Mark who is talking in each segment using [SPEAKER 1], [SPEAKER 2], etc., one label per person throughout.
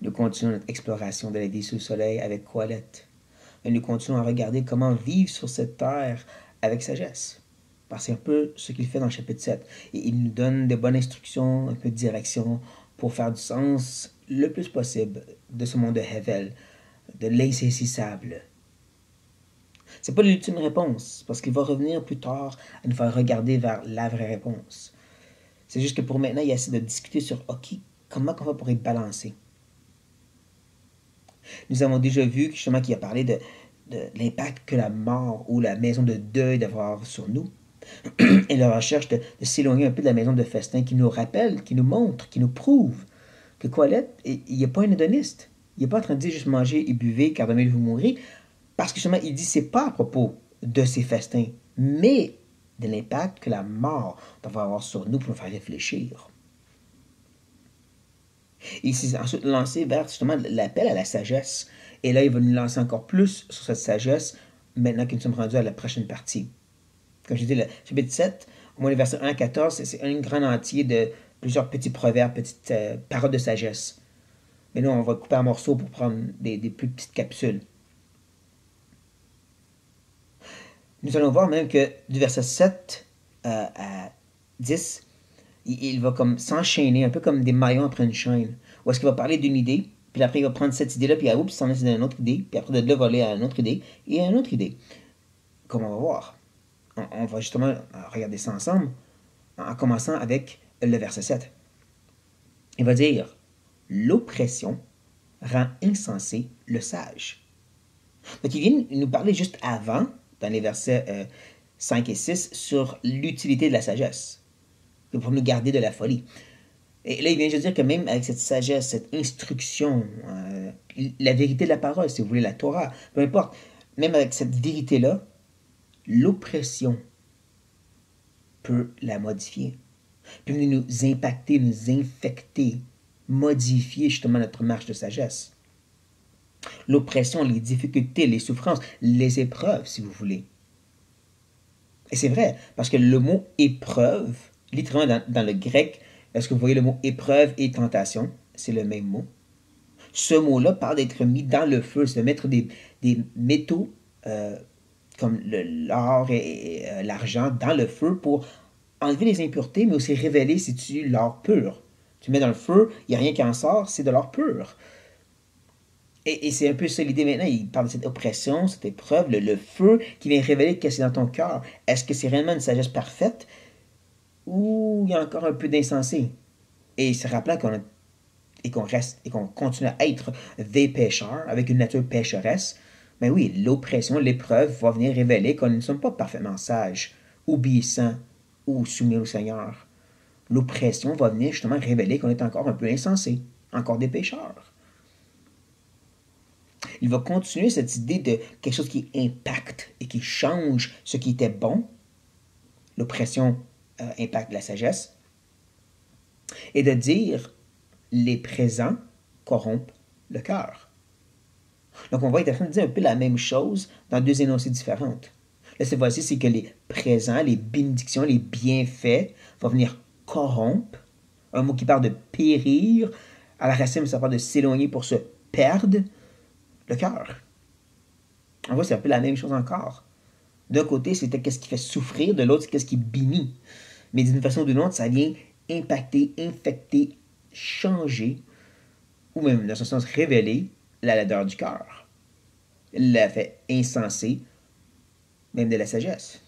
[SPEAKER 1] Nous continuons notre exploration de la vie sous le soleil avec Quolette. Et nous continuons à regarder comment vivre sur cette terre avec sagesse. Parce que c'est un peu ce qu'il fait dans le chapitre 7. Et il nous donne de bonnes instructions, un peu de direction pour faire du sens le plus possible de ce monde de Hevel, de l'insaisissable. C'est pas l'ultime réponse, parce qu'il va revenir plus tard à nous faire regarder vers la vraie réponse. C'est juste que pour maintenant, il essaie de discuter sur OK, comment on va pour être balancé. Nous avons déjà vu justement qu'il a parlé de l'impact que la mort ou la maison de deuil doit avoir sur nous. Et la recherche de s'éloigner un peu de la maison de festin qui nous rappelle, qui nous montre, qui nous prouve que Colette, il n'est pas un hédoniste. Il n'est pas en train de dire juste manger et buvez car demain vous mourrez. Parce que justement, il dit c'est pas à propos de ces festins, mais de l'impact que la mort doit avoir sur nous pour nous faire réfléchir. Et il s'est ensuite lancé vers justement l'appel à la sagesse. Et là, il va nous lancer encore plus sur cette sagesse maintenant que nous sommes rendus à la prochaine partie. Comme je dis, le chapitre 7, au moins les versets 1 à 14, c'est un grand entier de plusieurs petits proverbes, petites paroles de sagesse. Mais là, on va couper en morceaux pour prendre des plus petites capsules. Nous allons voir même que du verset 7 à 10, il va comme s'enchaîner, un peu comme des maillons après une chaîne. Où est-ce qu'il va parler d'une idée, puis après il va prendre cette idée-là, puis oups, il s'en laisse dans une autre idée, puis après de là, va aller à une autre idée, et à une autre idée. Comme on va voir. On va justement regarder ça ensemble, en commençant avec le verset 7. Il va dire l'oppression rend insensé le sage. Donc il vient nous parler juste avant, dans les versets 5 et 6, sur l'utilité de la sagesse, pour nous garder de la folie. Et là, il vient juste dire que même avec cette sagesse, cette instruction, la vérité de la parole, si vous voulez, la Torah, peu importe, même avec cette vérité-là, l'oppression peut la modifier, peut nous impacter, nous infecter, modifier justement notre marche de sagesse. L'oppression, les difficultés, les souffrances, les épreuves, si vous voulez. Et c'est vrai, parce que le mot épreuve, littéralement dans le grec, est-ce que vous voyez le mot épreuve et tentation? C'est le même mot. Ce mot-là parle d'être mis dans le feu, c'est de mettre des métaux comme l'or et l'argent dans le feu pour enlever les impuretés, mais aussi révéler si tu l'or pur. Tu mets dans le feu, il n'y a rien qui en sort, c'est de l'or pur. Et c'est un peu ça l'idée maintenant. Il parle de cette oppression, cette épreuve, le feu qui vient révéler ce qu'il y a dans ton cœur. Est-ce que c'est réellement une sagesse parfaite ou il y a encore un peu d'insensé? Et se rappelant qu'on reste et qu'on continue à être des pécheurs avec une nature pécheresse, mais oui, l'oppression, l'épreuve va venir révéler qu'on ne sommes pas parfaitement sages, obéissants ou soumis au Seigneur. L'oppression va venir justement révéler qu'on est encore un peu insensé, encore des pécheurs. Il va continuer cette idée de quelque chose qui impacte et qui change ce qui était bon. L'oppression impacte la sagesse. Et de dire les présents corrompent le cœur. Donc on va être en train de dire un peu la même chose dans deux énoncés différentes. Là, cette fois-ci, c'est que les présents, les bénédictions, les bienfaits vont venir corrompre. Un mot qui parle de périr. À la racine, ça parle de s'éloigner pour se perdre le cœur. En vrai, c'est un peu la même chose encore. D'un côté, c'était qu'est-ce qui fait souffrir, de l'autre, c'est qu'est-ce qui bénit. Mais d'une façon ou d'une autre, ça vient impacter, infecter, changer, ou même, dans ce sens, révéler la laideur du cœur. La fait insensé, même de la sagesse.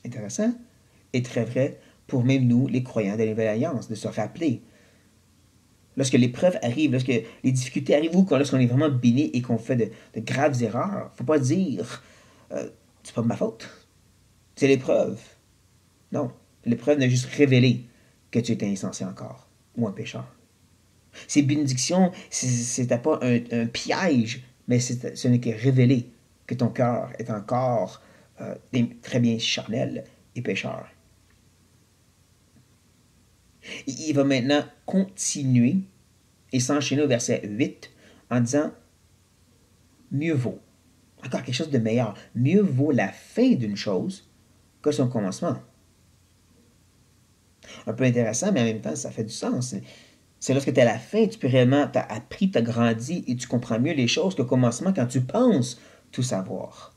[SPEAKER 1] Intéressant et très vrai pour même nous, les croyants de la Nouvelle Alliance, de se rappeler. Lorsque l'épreuve arrive, lorsque les difficultés arrivent ou lorsqu'on est vraiment béni et qu'on fait de graves erreurs, il ne faut pas dire c'est pas de ma faute. C'est l'épreuve. Non. L'épreuve n'a juste révélé que tu étais insensé encore ou un pécheur. Ces bénédictions, c'était pas un piège, mais ce n'est que révéler que ton cœur est encore très bien charnel et pécheur. Il va maintenant continuer et s'enchaîner au verset 8 en disant mieux vaut, encore quelque chose de meilleur, mieux vaut la fin d'une chose que son commencement. Un peu intéressant, mais en même temps, ça fait du sens. C'est lorsque tu es à la fin, tu peux réellement, tu as appris, tu as grandi et tu comprends mieux les choses qu'au commencement quand tu penses tout savoir.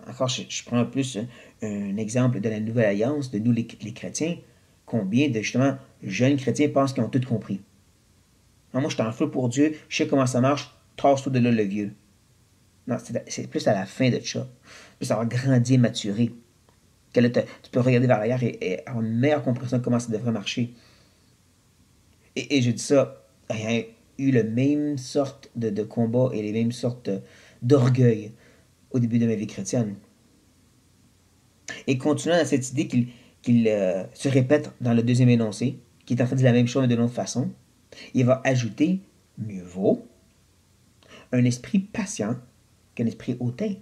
[SPEAKER 1] Encore, je prends plus un exemple de la Nouvelle Alliance, de nous les chrétiens. Combien de justement jeunes chrétiens pensent qu'ils ont tout compris? Non, moi, je suis en feu pour Dieu, je sais comment ça marche, tasse-toi de là le vieux. Non, c'est plus à la fin de ça. Plus avoir grandi et maturé. Que là, tu peux regarder vers l'arrière et avoir une meilleure compréhension de comment ça devrait marcher. Et je dis ça, ayant eu la même sorte de combat et les mêmes sortes d'orgueil au début de ma vie chrétienne. Et continuant dans cette idée qu'il se répète dans le deuxième énoncé, qui est en train de dire la même chose mais d'une autre façon, il va ajouter mieux vaut un esprit patient qu'un esprit hautain.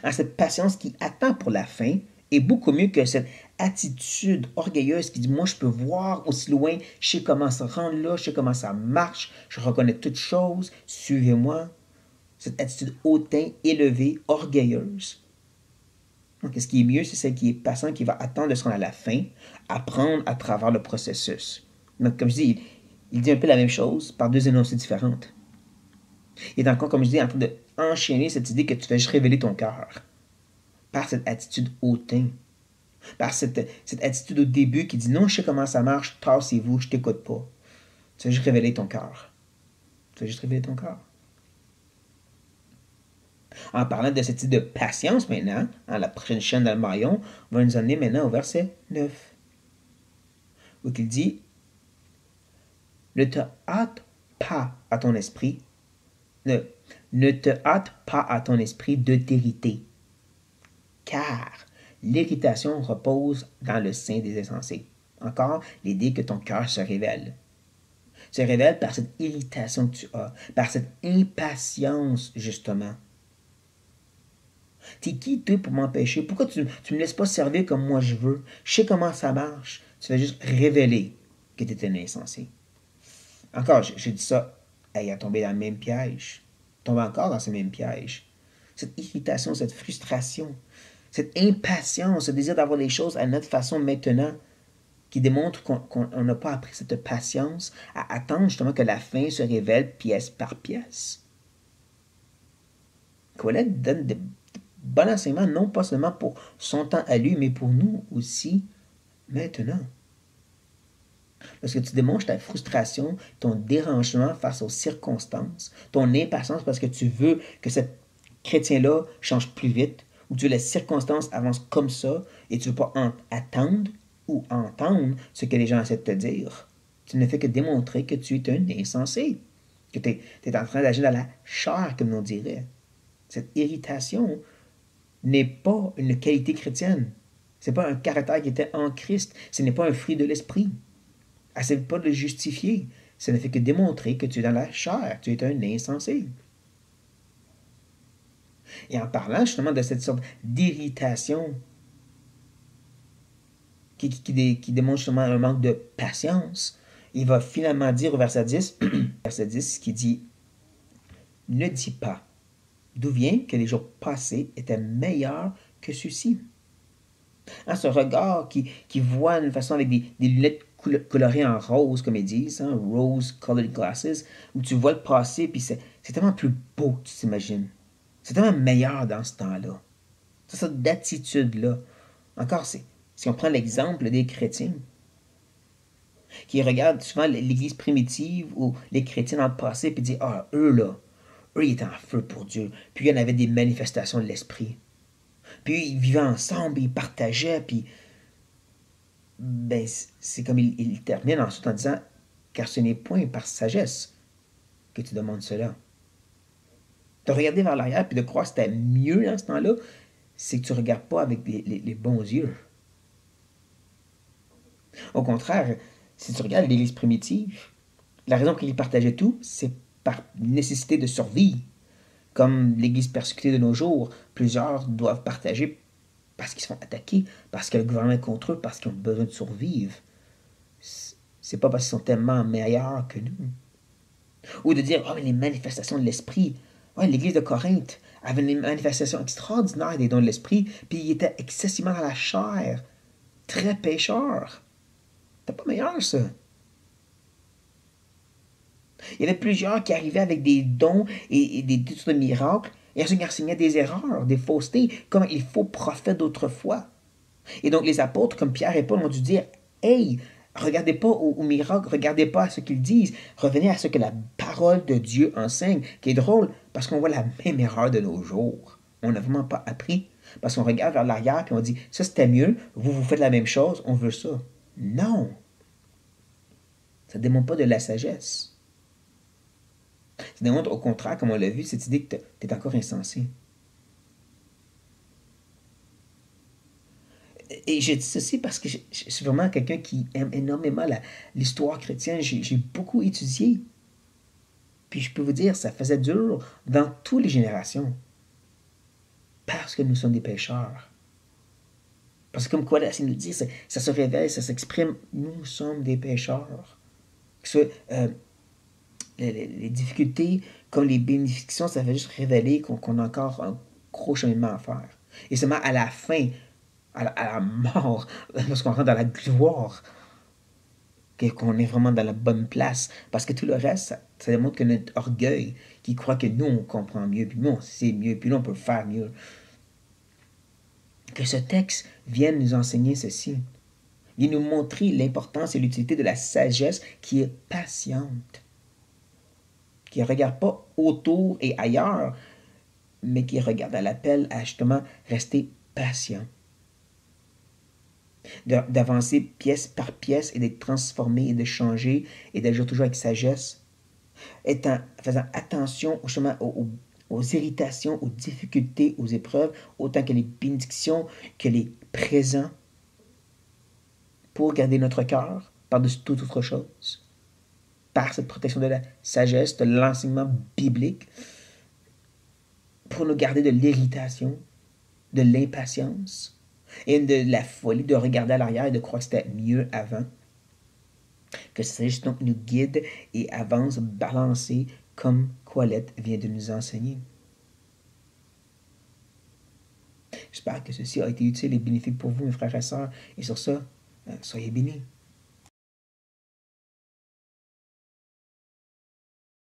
[SPEAKER 1] Alors, cette patience qui attend pour la fin est beaucoup mieux que cette attitude orgueilleuse qui dit moi je peux voir aussi loin, je sais comment se rendre là, je sais comment ça marche, je reconnais toutes choses, suivez-moi. Cette attitude hautain, élevée, orgueilleuse. Donc, ce qui est mieux, c'est celle qui est patient, qui va attendre de se rendre à la fin, apprendre à travers le processus. Donc, comme je dis, il dit un peu la même chose par deux énoncés différentes. Il est encore, comme je dis, en train d'enchaîner cette idée que tu fais juste révéler ton cœur par cette attitude hautain, par cette attitude au début qui dit non, je sais comment ça marche, tassez-vous, je t'écoute pas. Tu vas juste révéler ton cœur. Tu vas juste révéler ton cœur. En parlant de cette idée de patience maintenant, la prochaine chaîne dans le maillon va nous amener maintenant au verset 9. Où il dit ne te hâte pas à ton esprit, ne te hâte pas à ton esprit de t'irriter, car l'irritation repose dans le sein des insensés. Encore, l'idée que ton cœur se révèle par cette irritation que tu as, par cette impatience, justement. T'es qui, toi, pour m'empêcher? Pourquoi tu me laisses pas servir comme moi je veux? Je sais comment ça marche. Tu vas juste révéler que tu es un insensé. Encore, j'ai dit ça, ayant tombé dans le même piège. Tombe encore dans ce même piège. Cette irritation, cette frustration, cette impatience, ce désir d'avoir les choses à notre façon maintenant, qui démontre qu'on n'a pas appris cette patience à attendre justement que la fin se révèle pièce par pièce. Colette donne de bon enseignement, non pas seulement pour son temps à lui, mais pour nous aussi maintenant. Lorsque tu démontres ta frustration, ton dérangement face aux circonstances, ton impatience parce que tu veux que ce chrétien-là change plus vite, ou que les circonstances avancent comme ça, et tu ne veux pas attendre ou entendre ce que les gens essaient de te dire, tu ne fais que démontrer que tu es un insensé, que tu es en train d'agir dans la chair, comme on dirait. Cette irritation n'est pas une qualité chrétienne. Ce n'est pas un caractère qui était en Christ. Ce n'est pas un fruit de l'esprit. Essaie pas de le justifier. Ça ne fait que démontrer que tu es dans la chair. Tu es un insensé. Et en parlant justement de cette sorte d'irritation qui démontre justement un manque de patience, il va finalement dire au verset 10, verset 10 qui dit « Ne dis pas d'où vient que les jours passés étaient meilleurs que ceux-ci. » Ce regard qui voit d'une façon avec des lunettes colorées en rose, comme ils disent, rose-colored glasses, où tu vois le passé, puis c'est tellement plus beau que tu t'imagines. C'est tellement meilleur dans ce temps-là. Cette sorte d'attitude-là. Encore, si on prend l'exemple des chrétiens, qui regardent souvent l'Église primitive ou les chrétiens dans le passé, puis disent, ah, eux, ils étaient en feu pour Dieu. Puis il y en avait des manifestations de l'Esprit. Puis ils vivaient ensemble, ils partageaient, puis ben, c'est comme il termine ensuite en disant, car ce n'est point par sagesse que tu demandes cela. De regarder vers l'arrière puis de croire que c'était mieux dans ce temps-là, c'est que tu ne regardes pas avec les bons yeux. Au contraire, si tu regardes l'Église primitive, la raison pour laquelle ils partageaient tout, c'est par nécessité de survie. Comme l'Église persécutée de nos jours, plusieurs doivent partager parce qu'ils se font attaquer, parce que le gouvernement est contre eux, parce qu'ils ont besoin de survivre. C'est pas parce qu'ils sont tellement meilleurs que nous. Ou de dire, mais les manifestations de l'esprit. Ouais, l'Église de Corinthe avait une manifestation extraordinaire des dons de l'esprit, puis ils étaient excessivement dans la chair. très pécheur. C'était pas meilleur, ça. Il y avait plusieurs qui arrivaient avec des dons et des titres de miracles, et ensuite ils enseignaient des erreurs, des faussetés, comme les faux prophètes d'autrefois. Et donc les apôtres, comme Pierre et Paul, ont dû dire, hey, regardez pas aux miracles, regardez pas à ce qu'ils disent, revenez à ce que la parole de Dieu enseigne, qui est drôle, parce qu'on voit la même erreur de nos jours. On n'a vraiment pas appris, parce qu'on regarde vers l'arrière, puis on dit, ça c'était mieux, vous faites la même chose, on veut ça. Non, ça ne démontre pas de la sagesse. Ça démontre au contraire, comme on l'a vu, cette idée que tu es encore insensé. Et je dis ceci parce que je suis vraiment quelqu'un qui aime énormément l'histoire chrétienne. J'ai beaucoup étudié. Puis je peux vous dire, ça faisait dur dans toutes les générations. Parce que nous sommes des pécheurs. Parce que comme quoi, là, c'est nous dire, ça se révèle, ça s'exprime. Nous sommes des pécheurs. Les difficultés comme les bénédictions, ça fait juste révéler qu'on a encore un gros cheminement à faire. Et seulement à la fin, à la mort, lorsqu'on rentre dans la gloire, qu'on est vraiment dans la bonne place. Parce que tout le reste, ça démontre que notre orgueil, qui croit que nous, on comprend mieux, puis nous, on sait mieux, puis nous, on peut faire mieux. Que ce texte vienne nous enseigner ceci. Il nous montrer l'importance et l'utilité de la sagesse qui est patiente. Qui ne regarde pas autour et ailleurs, mais qui regarde à l'appel à justement rester patient. D'avancer pièce par pièce et d'être transformé et de changer et d'agir toujours avec sagesse, faisant attention justement aux irritations, aux difficultés, aux épreuves, autant que les bénédictions, que les présents, pour garder notre cœur par-dessus toute autre chose, par cette protection de la sagesse, de l'enseignement biblique, pour nous garder de l'irritation, de l'impatience, et de la folie de regarder à l'arrière et de croire que c'était mieux avant. Que Saint donc nous guide et avance balancé comme Colette vient de nous enseigner. J'espère que ceci a été utile et bénéfique pour vous, mes frères et sœurs. Et sur ça, soyez bénis.